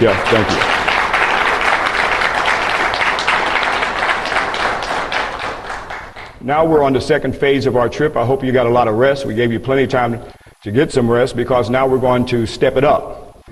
Yeah, thank you. Now we're on the second phase of our trip. I hope you got a lot of rest. We gave you plenty of time to get some rest because now we're going to step it up.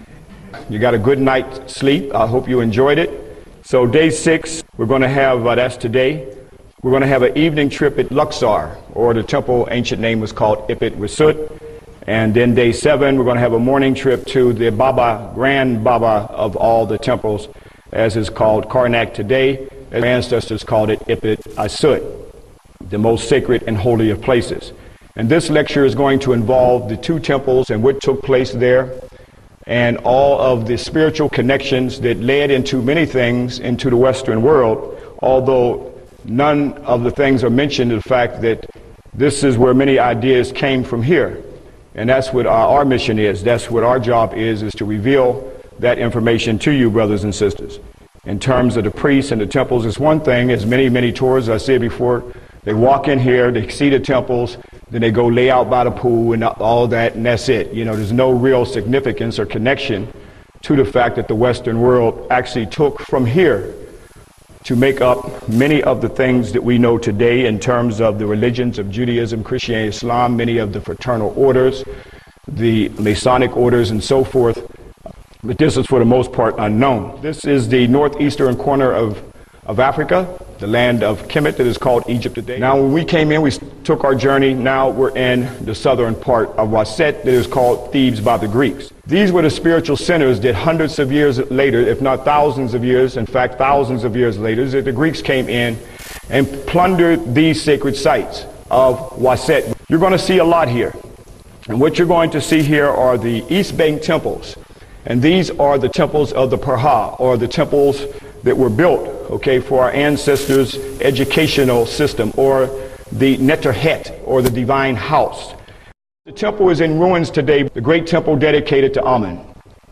You got a good night's sleep. I hope you enjoyed it. So day 6, we're going to have, that's today, we're going to have an evening trip at Luxor, or the temple ancient name was called Ipit Risut. And then day 7, we're going to have a morning trip to the Baba, Grand Baba of all the temples, as is called Karnak today. Our ancestors called it Ipit Asut, the most sacred and holy of places. And this lecture is going to involve the 2 temples and what took place there, and all of the spiritual connections that led into many things into the Western world, although none of the things are mentioned, the fact that this is where many ideas came from here. And that's what our mission is. That's what our job is to reveal that information to you, brothers and sisters. In terms of the priests and the temples, it's one thing, as many tours, I said before, they walk in here, they see the temples, then they go lay out by the pool and all that, and that's it. You know, there's no real significance or connection to the fact that the Western world actually took from here to make up many of the things that we know today in terms of the religions of Judaism, Christianity, Islam, many of the fraternal orders, the Masonic orders, and so forth. But this is for the most part unknown. This is the northeastern corner of Africa, the land of Kemet that is called Egypt today. Now when we came in, we took our journey. Now we're in the southern part of Waset that is called Thebes by the Greeks. These were the spiritual centers that hundreds of years later, if not thousands of years, in fact thousands of years later, that the Greeks came in and plundered these sacred sites of Waset. You're going to see a lot here. And what you're going to see here are the East Bank temples. And these are the temples of the Perha, or the temples that were built, okay, for our ancestors' educational system, or the Neterhet, or the divine house. The temple is in ruins today, the great temple dedicated to Amun.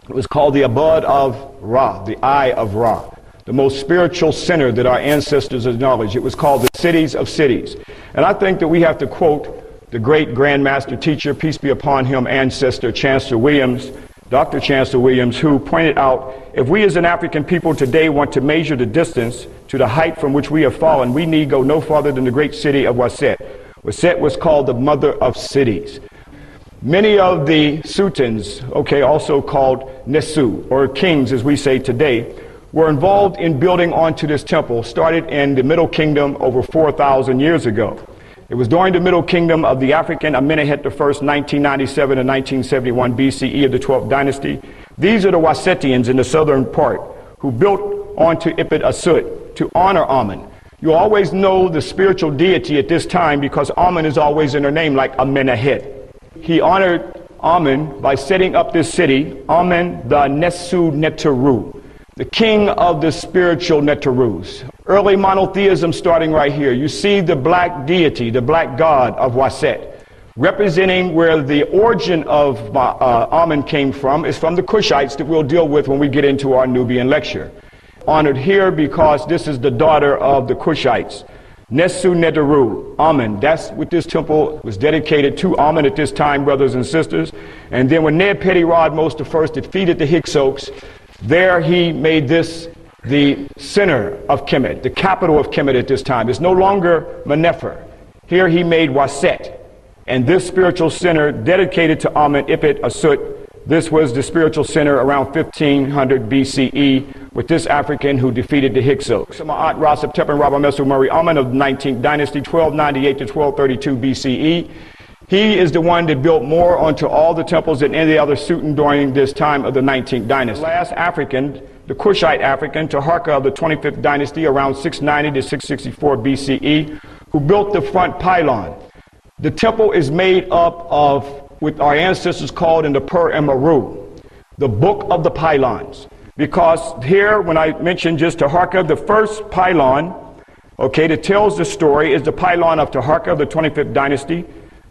It was called the Abad of Ra, the Eye of Ra, the most spiritual center that our ancestors acknowledged. It was called the Cities of Cities. And I think that we have to quote the great Grand Master Teacher, peace be upon him, ancestor Chancellor Williams, Dr. Chancellor Williams, who pointed out, if we as an African people today want to measure the distance to the height from which we have fallen, we need go no farther than the great city of Waset. Waset was called the mother of cities. Many of the sultans, okay, also called Nesu, or kings as we say today, were involved in building onto this temple, started in the Middle Kingdom over 4,000 years ago. It was during the Middle Kingdom of the African Amenemhet I, 1997 to 1971 BCE of the 12th dynasty. These are the Wasetians in the southern part who built onto Ipit Asut to honor Amun. You always know the spiritual deity at this time because Amun is always in her name, like Amenemhet. He honored Amun by setting up this city, Amun the Nesu Neteru, the king of the spiritual Neterus. Early monotheism starting right here. You see the black deity, the black god of Waset, representing where the origin of Amun came from is from the Kushites that we'll deal with when we get into our Nubian lecture. Honored here because this is the daughter of the Kushites. Nesu Neteru, Amun. That's what this temple was dedicated to Amun at this time, brothers and sisters. And then when Neb-Pedi-Radmos I defeated the Hyksos, there he made this the center of Kemet, the capital of Kemet at this time. It's no longer Menefer. Here he made Waset. And this spiritual center dedicated to Amun, Ipit Asut, this was the spiritual center around 1500 BCE with this African who defeated the Hyksos. Ma'at Rasab Tepen Rabamesu Murray Amun of the 19th dynasty, 1298 to 1232 BCE. He is the one that built more onto all the temples than any other sultan during this time of the 19th dynasty. The last African, the Kushite African, Taharqa of the 25th dynasty around 690 to 664 BCE, who built the front pylon. The temple is made up of what our ancestors called in the Pur and Maru, the book of the pylons. Because here, when I mentioned just Taharqa, the first pylon, okay, that tells the story is the pylon of Taharqa of the 25th dynasty.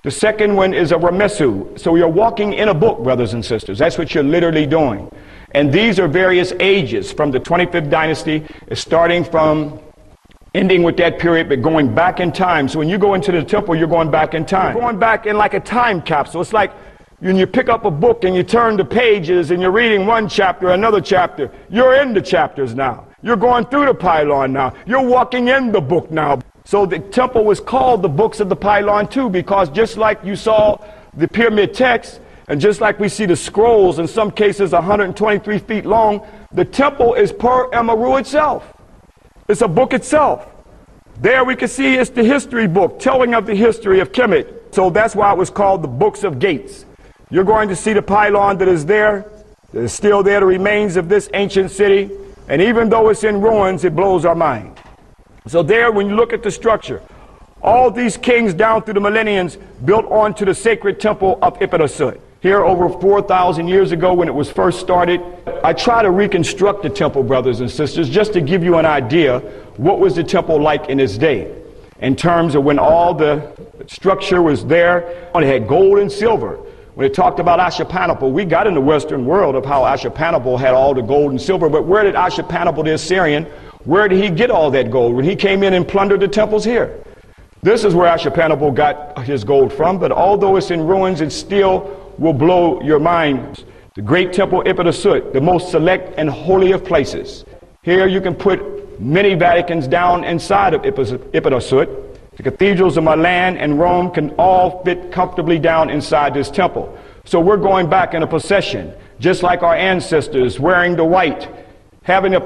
The second one is a Ramesu. So you're walking in a book, brothers and sisters. That's what you're literally doing. And these are various ages from the 25th dynasty, starting from ending with that period, but going back in time. So when you go into the temple, you're going back in time. You're going back in like a time capsule. It's like When you pick up a book and you turn the pages and you're reading one chapter, another chapter, you're in the chapters now. You're going through the pylon now. You're walking in the book now. So the temple was called the books of the pylon too, because just like you saw the pyramid text, and just like we see the scrolls, in some cases 123 feet long, the temple is per Emaru itself. It's a book itself. There we can see it's the history book, telling of the history of Kemet. So that's why it was called the Books of Gates. You're going to see the pylon that is there. That is still there, the remains of this ancient city. And even though it's in ruins, it blows our mind. So there, when you look at the structure, all these kings down through the millenniums built onto the sacred temple of Ipitasut. Here over 4,000 years ago when it was first started, I try to reconstruct the temple, brothers and sisters, just to give you an idea what was the temple like in its day. In terms of when all the structure was there, it had gold and silver. When it talked about Ashurbanipal, we got in the Western world of how Ashurbanipal had all the gold and silver, but where did Ashurbanipal the Assyrian, where did he get all that gold? When he came in and plundered the temples here. This is where Ashurbanipal got his gold from, but although it's in ruins, it still will blow your mind. The great temple Ipitasut, the most select and holy of places. Here you can put many Vaticans down inside of Ipitasut. The cathedrals of Milan and Rome can all fit comfortably down inside this temple. So we're going back in a procession, just like our ancestors, wearing the white, having a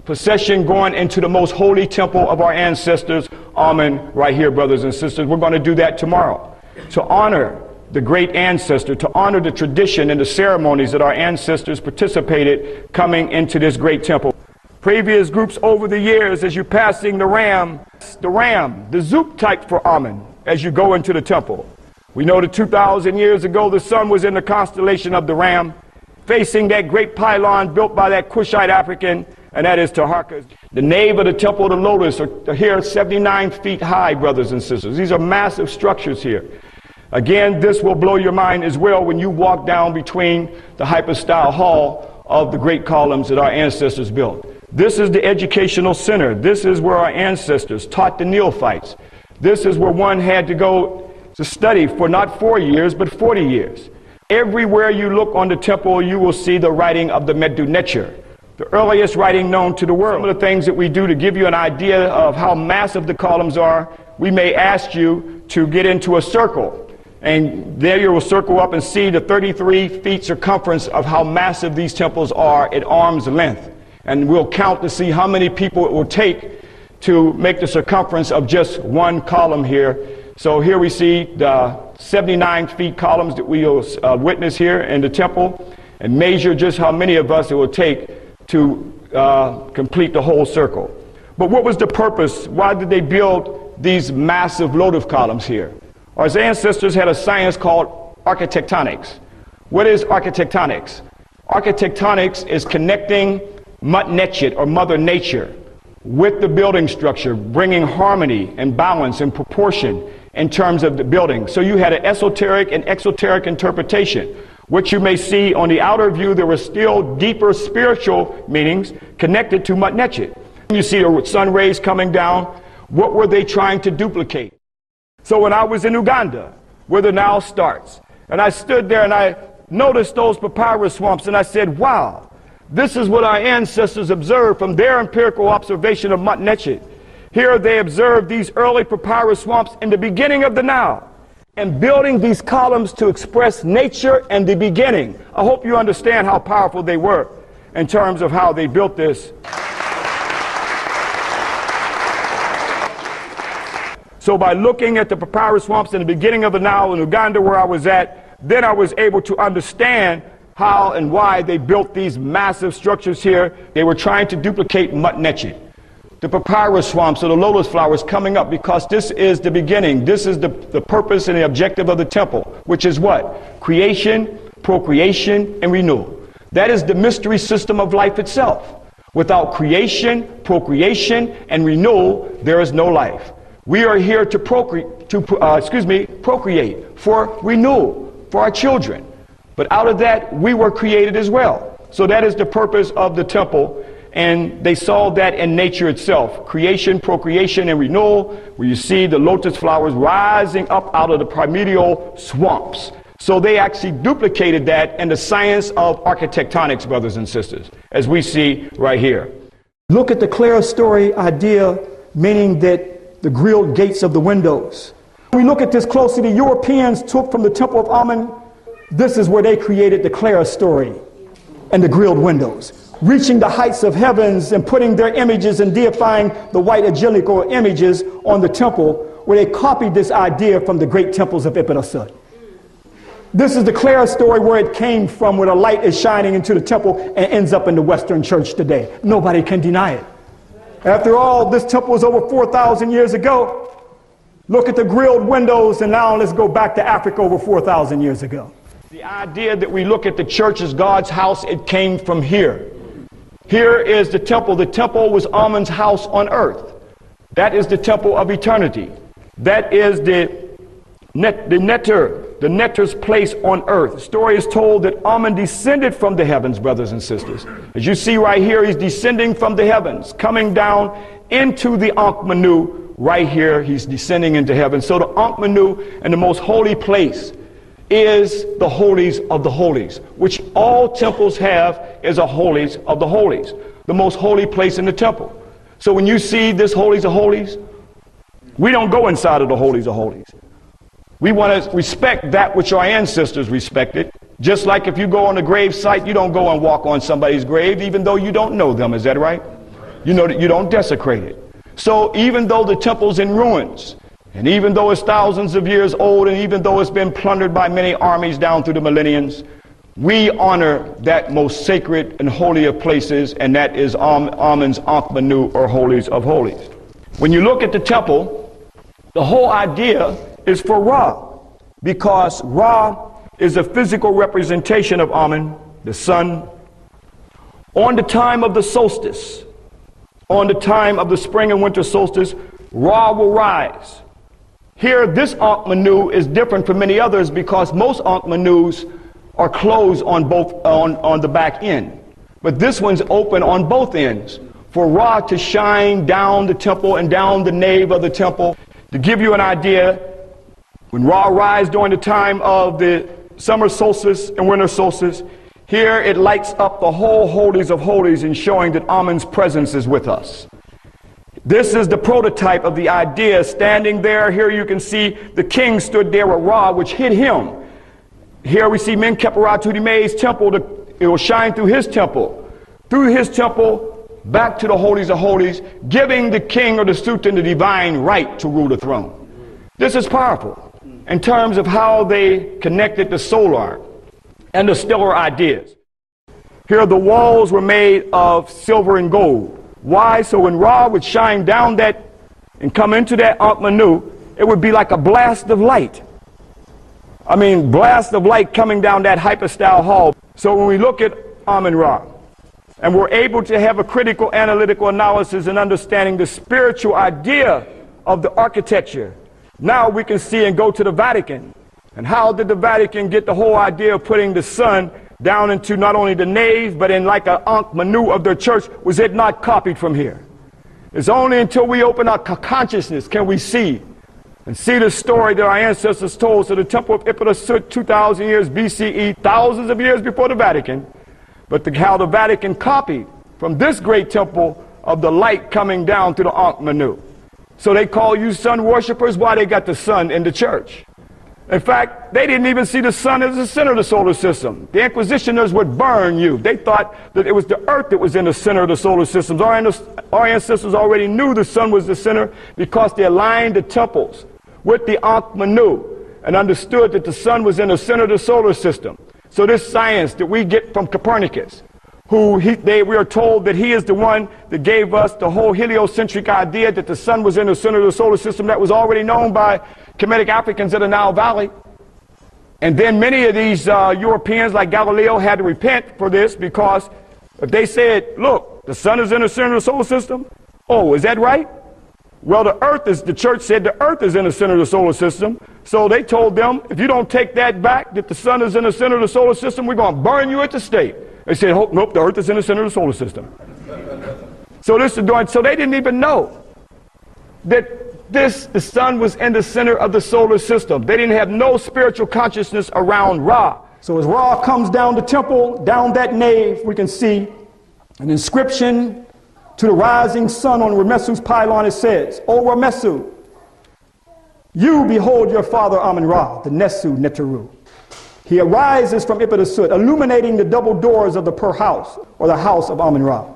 procession going into the most holy temple of our ancestors. Amen. Right here, brothers and sisters. We're going to do that tomorrow to honor the great ancestor, to honor the tradition and the ceremonies that our ancestors participated coming into this great temple. Previous groups over the years, as you're passing the ram, the zoop type for Amen, as you go into the temple. We know that 2,000 years ago, the sun was in the constellation of the ram, facing that great pylon built by that Kushite African, and that is Taharka. The nave of the temple of the lotus are here 79 feet high, brothers and sisters. These are massive structures here. Again, this will blow your mind as well when you walk down between the hypostyle hall of the great columns that our ancestors built. This is the educational center. This is where our ancestors taught the neophytes. This is where one had to go to study for not 4 years, but 40 years. Everywhere you look on the temple, you will see the writing of the Medu Neter, the earliest writing known to the world. Some of the things that we do to give you an idea of how massive the columns are, we may ask you to get into a circle. And there you will circle up and see the 33 feet circumference of how massive these temples are at arm's length. And we'll count to see how many people it will take to make the circumference of just one column here. So here we see the 79 feet columns that we will witness here in the temple, and measure just how many of us it will take to complete the whole circle. But what was the purpose? Why did they build these massive lotus columns here? Our ancestors had a science called architectonics. What is architectonics? Architectonics is connecting Mutnechet, or Mother Nature, with the building structure, bringing harmony and balance and proportion in terms of the building. So you had an esoteric and exoteric interpretation. What you may see on the outer view, there were still deeper spiritual meanings connected to Mutnechet. You see the sun rays coming down. What were they trying to duplicate? So when I was in Uganda, where the Nile starts, and I stood there and I noticed those papyrus swamps, and I said, wow, this is what our ancestors observed from their empirical observation of Mutnechet. Here they observed these early papyrus swamps in the beginning of the Nile, and building these columns to express nature and the beginning. I hope you understand how powerful they were in terms of how they built this. So by looking at the papyrus swamps in the beginning of the Nile in Uganda, where I was at, then I was able to understand how and why they built these massive structures here. They were trying to duplicate Mutnechet, the papyrus swamps or the lotus flowers coming up, because this is the beginning. This is the purpose and the objective of the temple, which is what? Creation, procreation, and renewal. That is the mystery system of life itself. Without creation, procreation, and renewal, there is no life. We are here to procreate for renewal, for our children. But out of that, we were created as well. So that is the purpose of the temple. And they saw that in nature itself. Creation, procreation, and renewal, where you see the lotus flowers rising up out of the primordial swamps. So they actually duplicated that in the science of architectonics, brothers and sisters, as we see right here. Look at the clerestory idea, meaning that the grilled gates of the windows. When we look at this closely, the Europeans took from the Temple of Amun, this is where they created the clerestory and the grilled windows, reaching the heights of heavens and putting their images and deifying the white angelical images on the temple, where they copied this idea from the great temples of Ipit-Asut. This is the clerestory where it came from, where the light is shining into the temple and ends up in the Western church today. Nobody can deny it. After all, this temple was over 4,000 years ago. Look at the grilled windows, and now let's go back to Africa over 4,000 years ago. The idea that we look at the church as God's house, it came from here. Here is the temple. The temple was Amun's house on earth. That is the temple of eternity. That is the netter's place on earth. The story is told that Amun descended from the heavens, brothers and sisters. As you see right here, he's descending from the heavens, coming down into the Ankh Manu. Right here, he's descending into heaven. So the Ankh Manu and the most holy place is the holies of the holies, which all temples have, is a holies of the holies, the most holy place in the temple. So when you see this holies of holies, we don't go inside of the holies of holies. We want to respect that which our ancestors respected. Just like if you go on a grave site, you don't go and walk on somebody's grave, even though you don't know them. Is that right? You know that you don't desecrate it. So even though the temple's in ruins, and even though it's thousands of years old, and even though it's been plundered by many armies down through the millenniums, we honor that most sacred and holy of places, and that is Amun's Ankh Manu, or holies of holies. When you look at the temple, the whole idea is for Ra, because Ra is a physical representation of Amun, the sun. On the time of the solstice, on the time of the spring and winter solstice, Ra will rise. Here, this Ankh Manu is different from many others because most Ankh Manus are closed on the back end. But this one's open on both ends for Ra to shine down the temple and down the nave of the temple. To give you an idea, when Ra rises during the time of the summer solstice and winter solstice, here it lights up the whole holies of holies in showing that Amun's presence is with us. This is the prototype of the idea standing there. Here you can see the king stood there with Ra, which hid him. Here we see Menkaperatudime's temple. It will shine through his temple. Through his temple, back to the holies of holies, giving the king or the sultan the divine right to rule the throne. This is powerful in terms of how they connected the solar and the stellar ideas. Here the walls were made of silver and gold. Why? So when Ra would shine down that and come into that Ankh Manu, it would be like a blast of light. I mean, blast of light coming down that hypostyle hall. So when we look at Amun-Ra, and we're able to have a critical analytical analysis and understanding the spiritual idea of the architecture, now we can see and go to the Vatican. And how did the Vatican get the whole idea of putting the sun down into not only the nave, but in like an Ankh Manu of their church? Was it not copied from here? It's only until we open our consciousness can we see and see the story that our ancestors told. So the Temple of Ipit-Asut, 2,000 years BCE, thousands of years before the Vatican, but how the Vatican copied from this great temple of the light coming down to the Ankh Manu. So they call you sun worshipers. Why? They got the sun in the church. In fact, they didn't even see the sun as the center of the solar system. The Inquisitioners would burn you. They thought that it was the earth that was in the center of the solar system. Our ancestors already knew the sun was the center because they aligned the temples with the Ankh Manu and understood that the sun was in the center of the solar system. So this science that we get from Copernicus, we are told that he is the one that gave us the whole heliocentric idea that the sun was in the center of the solar system, that was already known by Kemetic Africans of the Nile Valley. And then many of these Europeans like Galileo had to repent for this, because if they said, look, the sun is in the center of the solar system, oh, is that right? Well, the church said the earth is in the center of the solar system. So they told them, if you don't take that back, that the sun is in the center of the solar system, we're going to burn you at the stake. They said, oh, nope, the earth is in the center of the solar system. So they didn't even know that The sun was in the center of the solar system. They didn't have no spiritual consciousness around Ra. So as Ra comes down the temple, down that nave, we can see an inscription to the rising sun on Ramesu's pylon. It says, O Ramesu, you behold your father Amun-Ra, the Nesu Neteru. He arises from Ipitasut, illuminating the double doors of the Per House, or the house of Amun-Ra.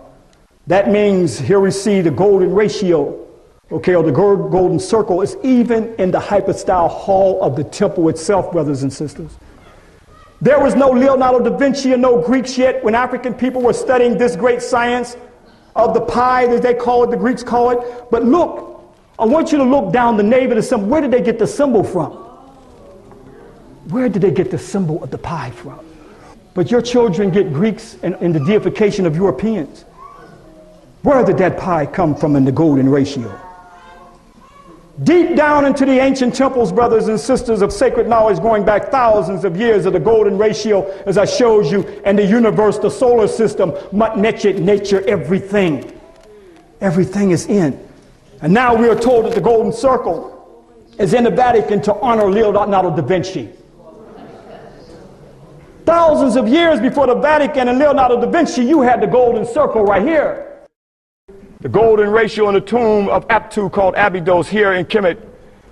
That means here we see the golden ratio, okay, or the golden circle is even in the hypostyle hall of the temple itself, brothers and sisters. There was no Leonardo da Vinci and no Greeks yet when African people were studying this great science of the pi, as they call it, the Greeks call it. But look, I want you to look down the nave of the symbol. Where did they get the symbol from? Where did they get the symbol of the pi from? But your children get Greeks and the deification of Europeans. Where did that pi come from in the golden ratio? Deep down into the ancient temples, brothers and sisters, of sacred knowledge going back thousands of years of the golden ratio, as I showed you, and the universe, the solar system, Matnechet, nature, everything. Everything is in. And now we are told that the golden circle is in the Vatican to honor Leonardo da Vinci. Thousands of years before the Vatican and Leonardo da Vinci, you had the golden circle right here. The golden ratio in the tomb of Aptu called Abydos here in Kemet.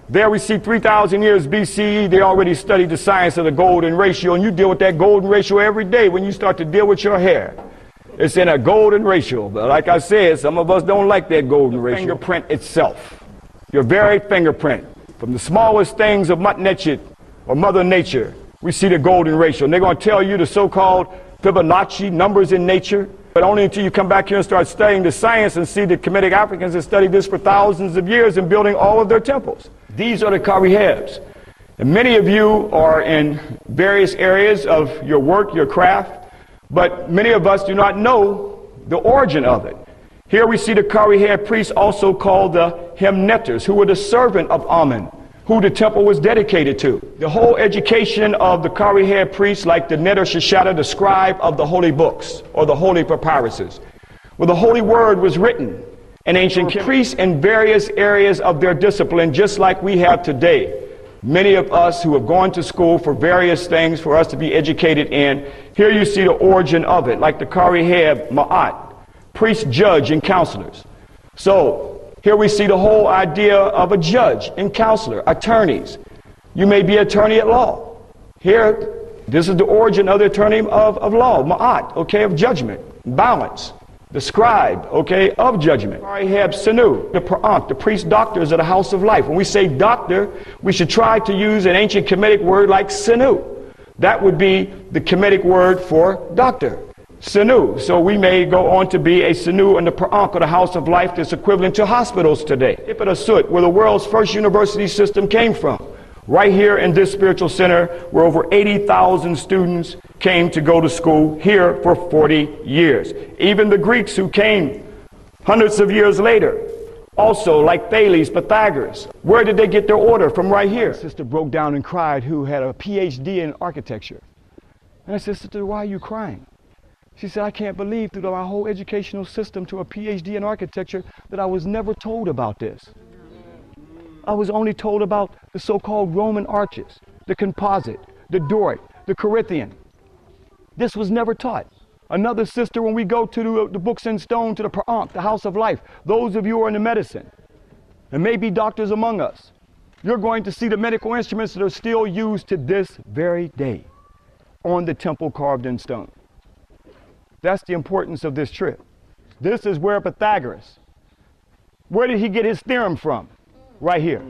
There we see 3,000 years BCE. They already studied the science of the golden ratio, and you deal with that golden ratio every day when you start to deal with your hair. It's in a golden ratio. But like I said, some of us don't like that golden ratio. Fingerprint itself. Your very fingerprint. From the smallest things of Matnechet or Mother Nature, we see the golden ratio. And they're going to tell you the so-called Fibonacci numbers in nature. But only until you come back here and start studying the science and see the Kemetic Africans have studied this for thousands of years in building all of their temples. These are the Karihebs. And many of you are in various areas of your work, your craft, but many of us do not know the origin of it. Here we see the Kariheb priests, also called the Hemneters, who were the servant of Amun, who the temple was dedicated to. The whole education of the Kariheb priests, like the Neter Shishata, the scribe of the holy books or the holy papyruses, where the holy word was written in ancient priests in various areas of their discipline, just like we have today. Many of us who have gone to school for various things for us to be educated in, here you see the origin of it, like the Kariheb Ma'at, priest, judge, and counselors. So here we see the whole idea of a judge and counselor, attorneys. You may be attorney at law. Here, this is the origin of the attorney of law, ma'at, okay, of judgment, balance. The scribe, okay, of judgment. Kariheb Senu, the Perant, the priest doctors of the house of life. When we say doctor, we should try to use an ancient Kemetic word like Senu. That would be the Kemetic word for doctor. Senu. So we may go on to be a Senu in the Per'ank, or the house of life, that's equivalent to hospitals today. Ipitasut, where the world's first university system came from. Right here in this spiritual center, where over 80,000 students came to go to school here for 40 years. Even the Greeks who came hundreds of years later, also like Thales, Pythagoras. Where did they get their order? From right here. Sister broke down and cried, who had a PhD in architecture. And I said, Sister, why are you crying? She said, I can't believe through my whole educational system to a PhD in architecture that I was never told about this. I was only told about the so-called Roman arches, the composite, the Doric, the Corinthian. This was never taught. Another sister, when we go to the books in stone, to the Per'ank, the house of life, those of you who are in the medicine, and maybe doctors among us, you're going to see the medical instruments that are still used to this very day on the temple carved in stone. That's the importance of this trip. This is where Pythagoras, where did he get his theorem from? Right here.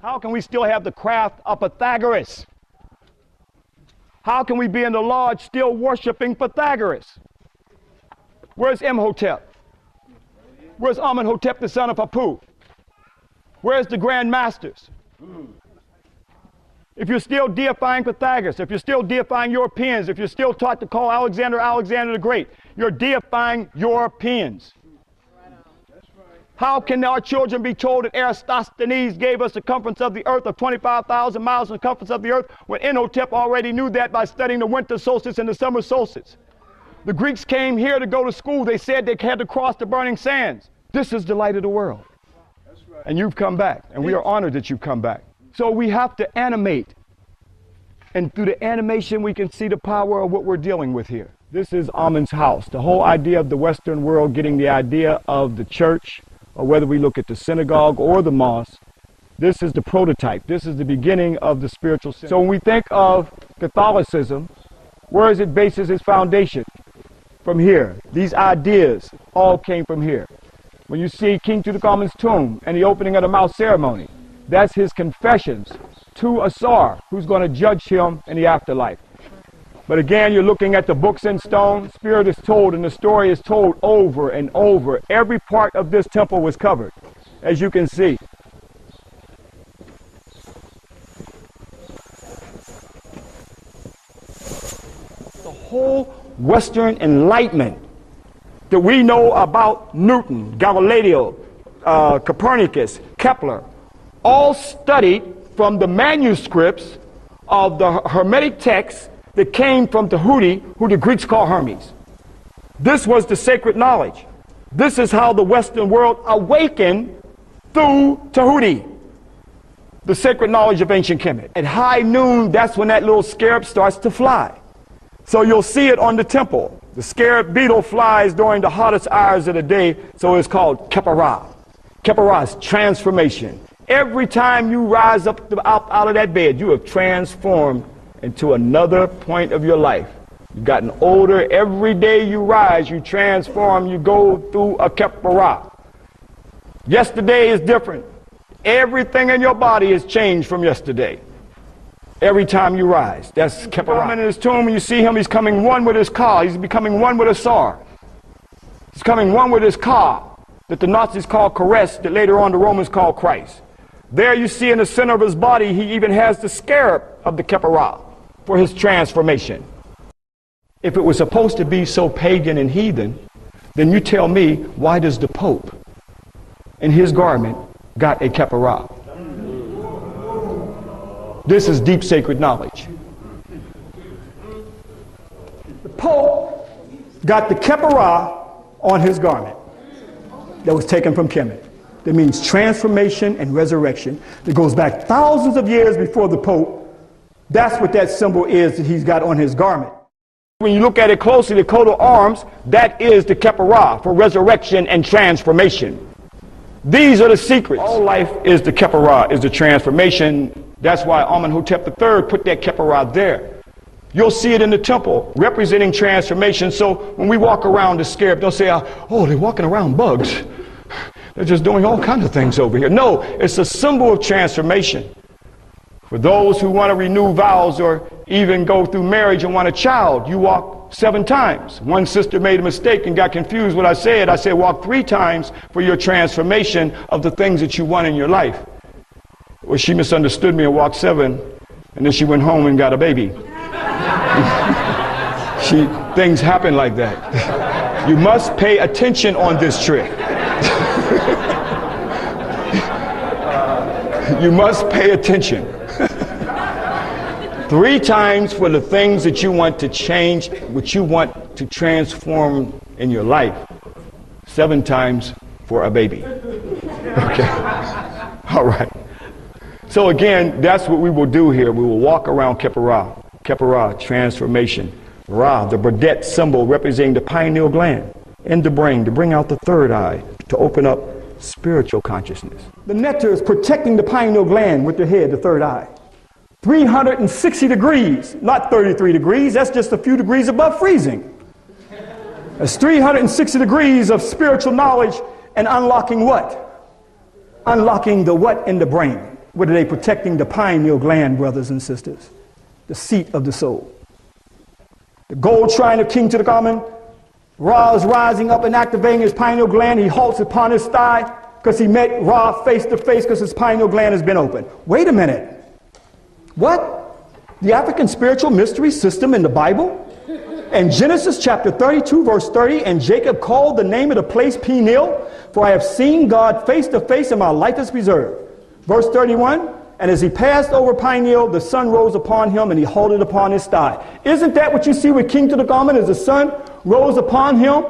How can we still have the craft of Pythagoras? How can we be in the lodge still worshiping Pythagoras? Where's Imhotep? Where's Amenhotep, the son of Apu? Where's the Grand Masters? If you're still deifying Pythagoras, if you're still deifying Europeans, if you're still taught to call Alexander the Great, you're deifying Europeans. How can our children be told that Eratosthenes gave us the circumference of the earth of 25,000 miles, the circumference of the earth, when Imhotep already knew that by studying the winter solstice and the summer solstice? The Greeks came here to go to school. They said they had to cross the burning sands. This is the light of the world. And you've come back, and we are honored that you've come back. So we have to animate. And through the animation, we can see the power of what we're dealing with here. This is Amun's house. The whole idea of the Western world getting the idea of the church, or whether we look at the synagogue or the mosque, this is the prototype. This is the beginning of the spiritual system. So when we think of Catholicism, where is it bases its foundation? From here. These ideas all came from here. When you see King Tutankhamun's tomb and the opening of the mouth ceremony, that's his confessions to Asar, who's going to judge him in the afterlife. But again, you're looking at the books in stone. Spirit is told, and the story is told over and over. Every part of this temple was covered, as you can see. The whole Western Enlightenment that we know about Newton, Galileo, Copernicus, Kepler, all studied from the manuscripts of the Hermetic texts that came from Tahuti, who the Greeks call Hermes. This was the sacred knowledge. This is how the Western world awakened through Tahuti, the sacred knowledge of ancient Kemet. At high noon, that's when that little scarab starts to fly. So you'll see it on the temple. The scarab beetle flies during the hottest hours of the day, so it's called Kepara. Kepara is transformation. Every time you rise up out of that bed, you have transformed into another point of your life. You've gotten older. Every day you rise, you transform, you go through a Kepara. Yesterday is different. Everything in your body is changed from yesterday. Every time you rise, that's Kepara. In his tomb, and you see him, he's coming one with his Ka. He's becoming one with Asar. He's coming one with his Ka, that the Nazis call Keres, that later on the Romans call Christ. There you see in the center of his body, he even has the scarab of the Kepara for his transformation. If it was supposed to be so pagan and heathen, then you tell me, why does the Pope in his garment got a Kepara? This is deep sacred knowledge. The Pope got the Kepara on his garment that was taken from Kemet. That means transformation and resurrection. That goes back thousands of years before the Pope. That's what that symbol is that he's got on his garment. When you look at it closely, the coat of arms, that is the Kepara for resurrection and transformation. These are the secrets. All life is the Kepara, is the transformation. That's why Amenhotep III put that Kepara there. You'll see it in the temple, representing transformation. So when we walk around the scarab, don't say, oh, they're walking around bugs. They're just doing all kinds of things over here. No, it's a symbol of transformation. For those who want to renew vows or even go through marriage and want a child, you walk 7 times. One sister made a mistake and got confused what I said. I said walk 3 times for your transformation of the things that you want in your life. Well, she misunderstood me and walked 7, and then she went home and got a baby. Things happen like that. You must pay attention on this trip. You must pay attention. 3 times for the things that you want to change, what you want to transform in your life. 7 times for a baby. Okay. All right. So again, that's what we will do here. We will walk around Kepara. Kepara, transformation. Ra, the Burdett symbol representing the pineal gland in the brain to bring out the third eye, to open up spiritual consciousness. The nectar is protecting the pineal gland with the head, the third eye. 360 degrees, not 33 degrees. That's just a few degrees above freezing. That's 360 degrees of spiritual knowledge and unlocking what? Unlocking the what in the brain? What are they protecting? The pineal gland, brothers and sisters. The seat of the soul. The gold shrine of King Tutankhamun, Ra is rising up and activating his pineal gland. He halts upon his thigh because he met Ra face to face because his pineal gland has been opened. Wait a minute. What? The African spiritual mystery system in the Bible? In Genesis chapter 32 verse 30, and Jacob called the name of the place Peniel, for I have seen God face to face and my life is preserved. Verse 31, and as he passed over Peniel, the sun rose upon him and he halted upon his thigh. Isn't that what you see with King Tutankhamun as the sun rose upon him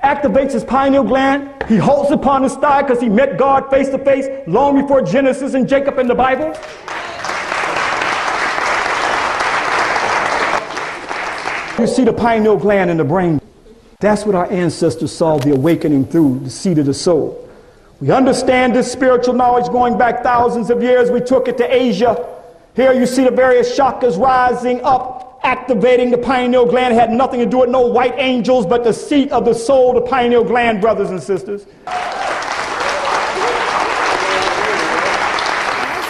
activates his pineal gland. He halts upon his thigh because he met God face to face long before Genesis and Jacob in the Bible. You see the pineal gland in the brain. That's what our ancestors saw the awakening through, the seed of the soul. We understand this spiritual knowledge going back thousands of years. We took it to Asia. Here you see the various chakras rising up, activating the pineal gland. It had nothing to do with no white angels, but the seat of the soul, the pineal gland, brothers and sisters.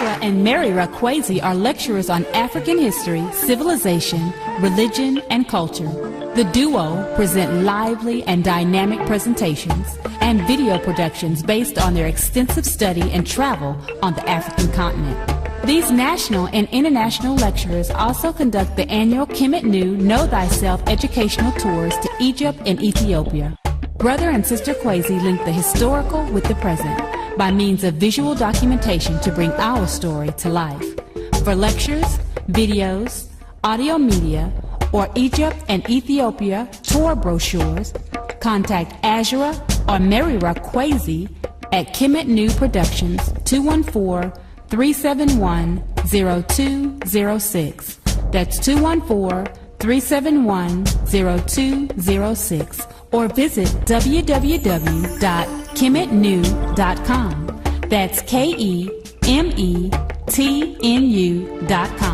Ashra and Ashra Kwesi are lecturers on African history, civilization, religion, and culture. The duo present lively and dynamic presentations and video productions based on their extensive study and travel on the African continent. These national and international lecturers also conduct the annual Kemet Nu Know Thyself educational tours to Egypt and Ethiopia. Brother and Sister Kwesi link the historical with the present by means of visual documentation to bring our story to life. For lectures, videos, audio media, or Egypt and Ethiopia tour brochures, contact Ashra or Ashra Kwesi at Kemet Nu Productions 214-371-0206. That's 214-371-0206. Or visit www.kemetnu.com. That's KEMETNU.com.